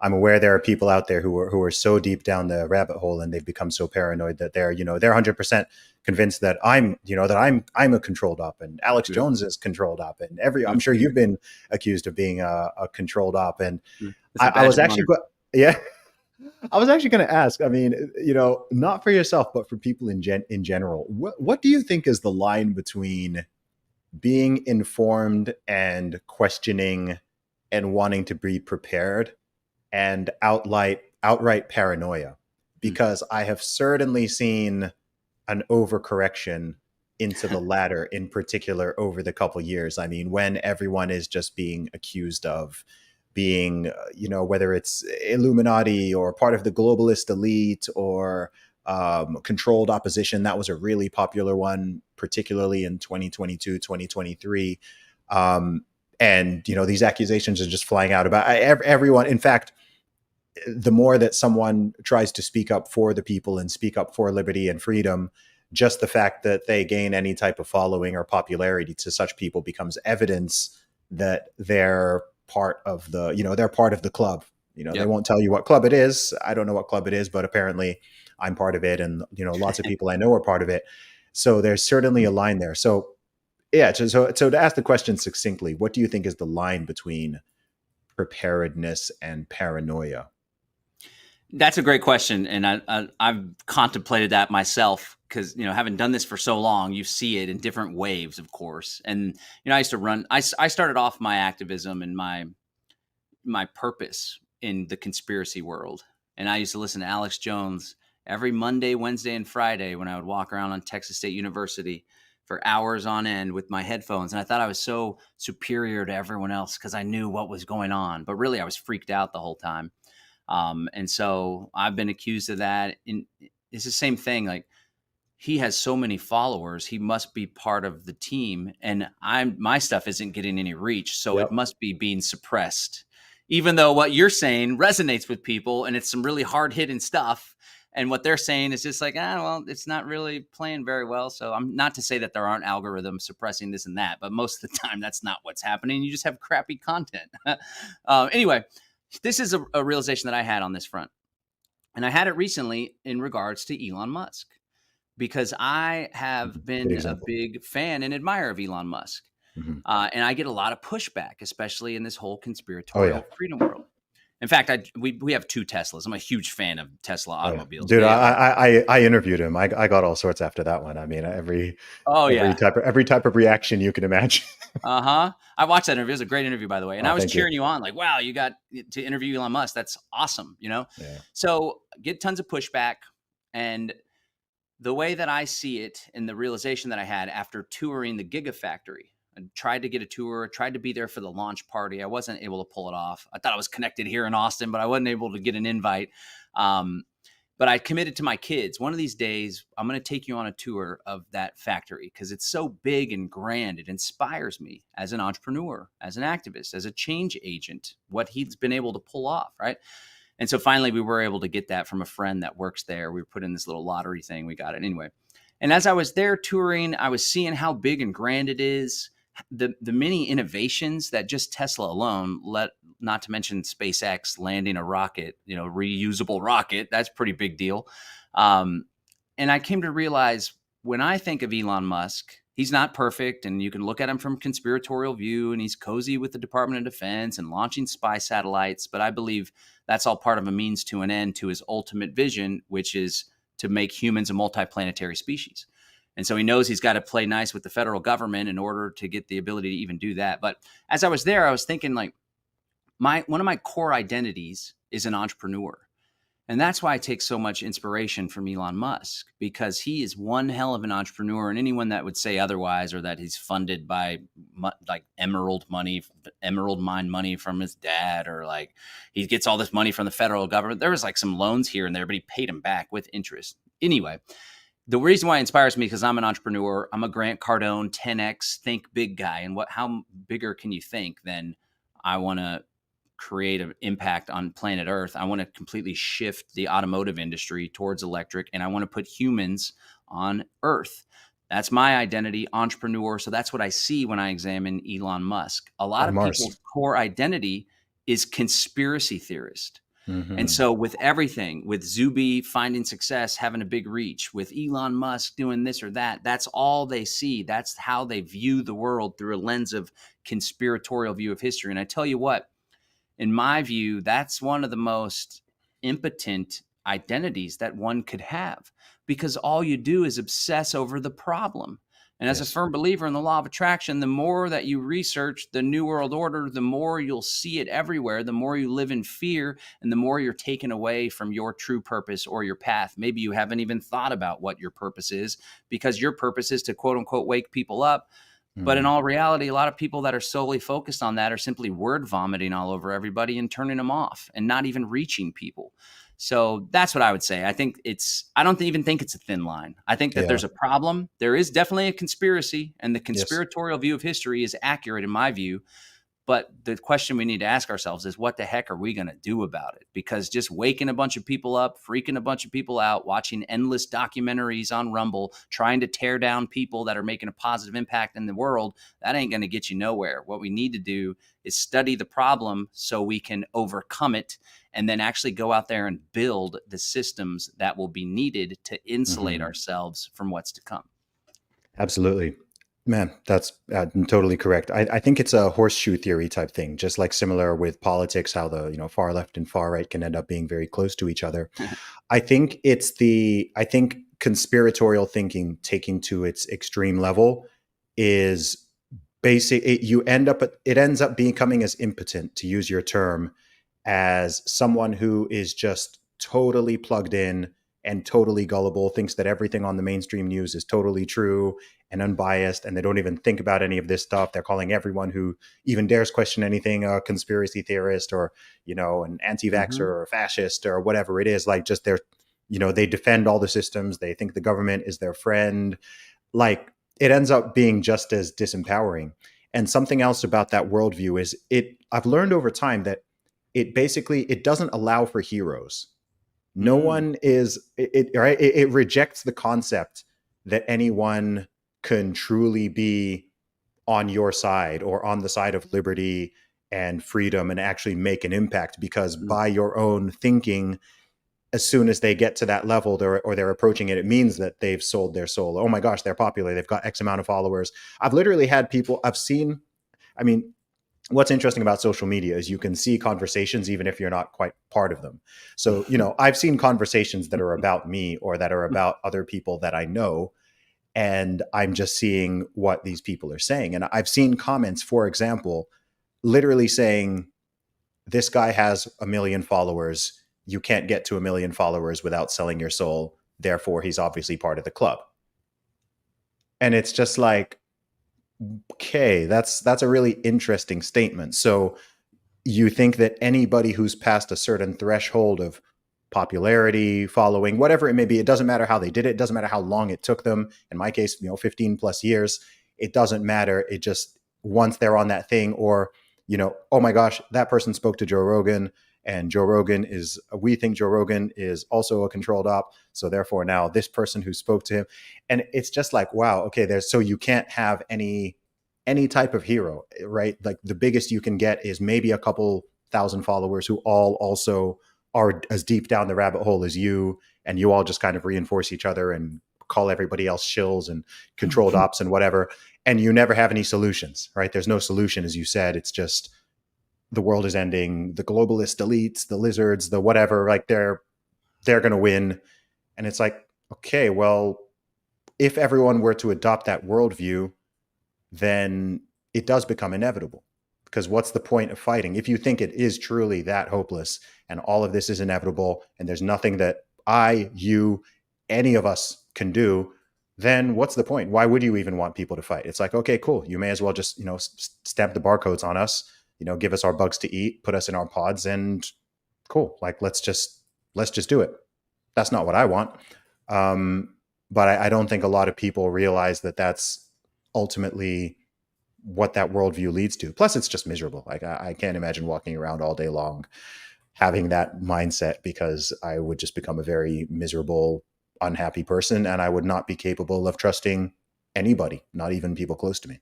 I'm aware there are people out there who are so deep down the rabbit hole and they've become so paranoid that they're 100% convinced that I'm a controlled op and Alex Yeah. Jones is controlled op and I'm Yeah. sure you've been accused of being a controlled op. And It's a I badge was of actually honor. yeah. I was actually going to ask. I mean, not for yourself, but for people in general. What do you think is the line between being informed and questioning and wanting to be prepared and outright paranoia? Hmm. Because I have certainly seen an overcorrection into the latter in particular over the couple years. I mean, when everyone is just being accused of being, whether it's Illuminati or part of the globalist elite or controlled opposition. That was a really popular one, particularly in 2022, 2023. And, these accusations are just flying out about everyone. In fact, the more that someone tries to speak up for the people and speak up for liberty and freedom, just the fact that they gain any type of following or popularity to such people becomes evidence that they're part of the club. They Yep. won't tell you what club it is. I don't know what club it is, but apparently I'm part of it. And, lots of people I know are part of it. So there's certainly a line there. So yeah. So to ask the question succinctly, what do you think is the line between preparedness and paranoia? That's a great question, and I've contemplated that myself because having done this for so long, you see it in different waves, of course. And I used to run. I started off my activism and my purpose in the conspiracy world, and I used to listen to Alex Jones every Monday, Wednesday, and Friday when I would walk around on Texas State University for hours on end with my headphones. And I thought I was so superior to everyone else because I knew what was going on, but really I was freaked out the whole time. And so I've been accused of that. And it's the same thing. Like, he has so many followers, he must be part of the team. And my stuff isn't getting any reach. So it Yep. must be being suppressed, even though what you're saying resonates with people and it's some really hard hitting stuff. And what they're saying is just like, well, it's not really playing very well. So I'm not to say that there aren't algorithms suppressing this and that, but most of the time that's not what's happening. You just have crappy content. Anyway, this is a realization that I had on this front. And I had it recently in regards to Elon Musk, because I have Good been a example. big fan and admirer of Elon Musk. Mhm. And I get a lot of pushback, especially in this whole Oh yeah. conspiratorial freedom world. In fact, we have two Teslas. I'm a huge fan of Tesla Oh yeah, automobiles. dude. They are. I interviewed him. I got all sorts after that one. I mean, Oh every yeah. type of reaction you can imagine. Uh-huh. I watched that interview. It was a great interview, by the way. And Oh, I was thank you. cheering you on, like, wow, you got to interview Elon Musk. That's awesome. Yeah. So get tons of pushback. And the way that I see it and the realization that I had after touring the Gigafactory, I tried to get a tour, tried to be there for the launch party. I wasn't able to pull it off. I thought I was connected here in Austin, but I wasn't able to get an invite. But I committed to my kids, one of these days, I'm going to take you on a tour of that factory because it's so big and grand. It inspires me as an entrepreneur, as an activist, as a change agent, what he's been able to pull off, right? And so finally, we were able to get that from a friend that works there. We were put in this little lottery thing. We got it anyway. And as I was there touring, I was seeing how big and grand it is, the many innovations that just Tesla alone, not to mention SpaceX landing a rocket, reusable rocket. That's a pretty big deal. And I came to realize when I think of Elon Musk, he's not perfect, and you can look at him from conspiratorial view, and he's cozy with the Department of Defense and launching spy satellites. But I believe that's all part of a means to an end to his ultimate vision, which is to make humans a multiplanetary species. And so he knows he's got to play nice with the federal government in order to get the ability to even do that. But as I was there, I was thinking, like, one of my core identities is an entrepreneur. And that's why I take so much inspiration from Elon Musk, because he is one hell of an entrepreneur. And anyone that would say otherwise, or that he's funded by like emerald mine money from his dad, or like he gets all this money from the federal government. There was like some loans here and there, but he paid them back with interest. Anyway, the reason why it inspires me, because I'm an entrepreneur. I'm a Grant Cardone 10X think big guy. And how bigger can you think than I want to create an impact on planet Earth? I want to completely shift the automotive industry towards electric, and I want to put humans on Earth. That's my identity, entrepreneur. So that's what I see when I examine Elon Musk. A lot On of Mars. people's core identity is conspiracy theorist. And Hmm. so with everything, with Zuby finding success, having a big reach, with Elon Musk doing this or that, that's all they see. That's how they view the world, through a lens of conspiratorial view of history. And I tell you what, in my view, that's one of the most impotent identities that one could have, because all you do is obsess over the problem. And as a Yes. firm believer in the law of attraction, the more that you research the New World Order, the more you'll see it everywhere, the more you live in fear, and the more you're taken away from your true purpose or your path. Maybe you haven't even thought about what your purpose is, because your purpose is to quote unquote wake people up. But in Mm. all reality, a lot of people that are solely focused on that are simply word vomiting all over everybody and turning them off and not even reaching people. So that's what I would say. I don't even think it's a thin line. I think that Yeah. there's a problem. There is definitely a conspiracy, and the Yes. conspiratorial view of history is accurate in my view. But the question we need to ask ourselves is, what the heck are we going to do about it? Because just waking a bunch of people up, freaking a bunch of people out, watching endless documentaries on Rumble, trying to tear down people that are making a positive impact in the world, that ain't going to get you nowhere. What we need to do is study the problem so we can overcome it, and then actually go out there and build the systems that will be needed to insulate Hmm. ourselves from what's to come. Absolutely. Man, that's totally correct. I think it's a horseshoe theory type thing, just like similar with politics, how the far left and far right can end up being very close to each other. I think conspiratorial thinking taking to its extreme level is basic. It ends up becoming as impotent, to use your term, as someone who is just totally plugged in and totally gullible, thinks that everything on the mainstream news is totally true and unbiased, and they don't even think about any of this stuff. They're calling everyone who even dares question anything a conspiracy theorist, or an anti-vaxxer Hmm. or a fascist or whatever it is. Like, just they defend all the systems. They think the government is their friend. Like, it ends up being just as disempowering. And something else about that worldview is I've learned over time that it doesn't allow for heroes. No Mm. one is right. It rejects the concept that anyone can truly be on your side or on the side of liberty and freedom and actually make an impact, because by your own thinking, as soon as they get to that level, they're approaching it, it means that they've sold their soul. Oh my gosh, they're popular, they've got X amount of followers. I've literally had people I've seen. I mean, what's interesting about social media is you can see conversations even if you're not quite part of them. So, I've seen conversations that are about me or that are about other people that I know, and I'm just seeing what these people are saying. And I've seen comments, for example, literally saying, this guy has 1 million followers. You can't get to 1 million followers without selling your soul. Therefore, he's obviously part of the club. And it's just like, okay, that's a really interesting statement. So you think that anybody who's past a certain threshold of popularity, following, whatever it may be, it doesn't matter how they did it, it doesn't matter how long it took them. In my case, 15 plus years, it doesn't matter. It just, once they're on that thing, or, oh my gosh, that person spoke to Joe Rogan, and we think Joe Rogan is also a controlled op. So therefore now this person who spoke to him, and it's just like, wow, okay, so you can't have any type of hero, right? Like, the biggest you can get is maybe a couple thousand followers who all also are as deep down the rabbit hole as you, and you all just kind of reinforce each other and call everybody else shills and controlled ops and whatever. And you never have any solutions, right? There's no solution, as you said. It's just, the world is ending, the globalist elites, the lizards, the whatever, like they're going to win. And it's like, okay, well, if everyone were to adopt that worldview, then it does become inevitable. Because what's the point of fighting? If you think it is truly that hopeless and all of this is inevitable and there's nothing that you, any of us can do, then what's the point? Why would you even want people to fight? It's like, okay, cool. You may as well just, stamp the barcodes on us, give us our bugs to eat, put us in our pods, and cool. Like, let's just do it. That's not what I want. But I don't think a lot of people realize that that's ultimately what that worldview leads to. Plus, it's just miserable. Like, I can't imagine walking around all day long having that mindset, because I would just become a very miserable, unhappy person, and I would not be capable of trusting anybody, not even people close to me.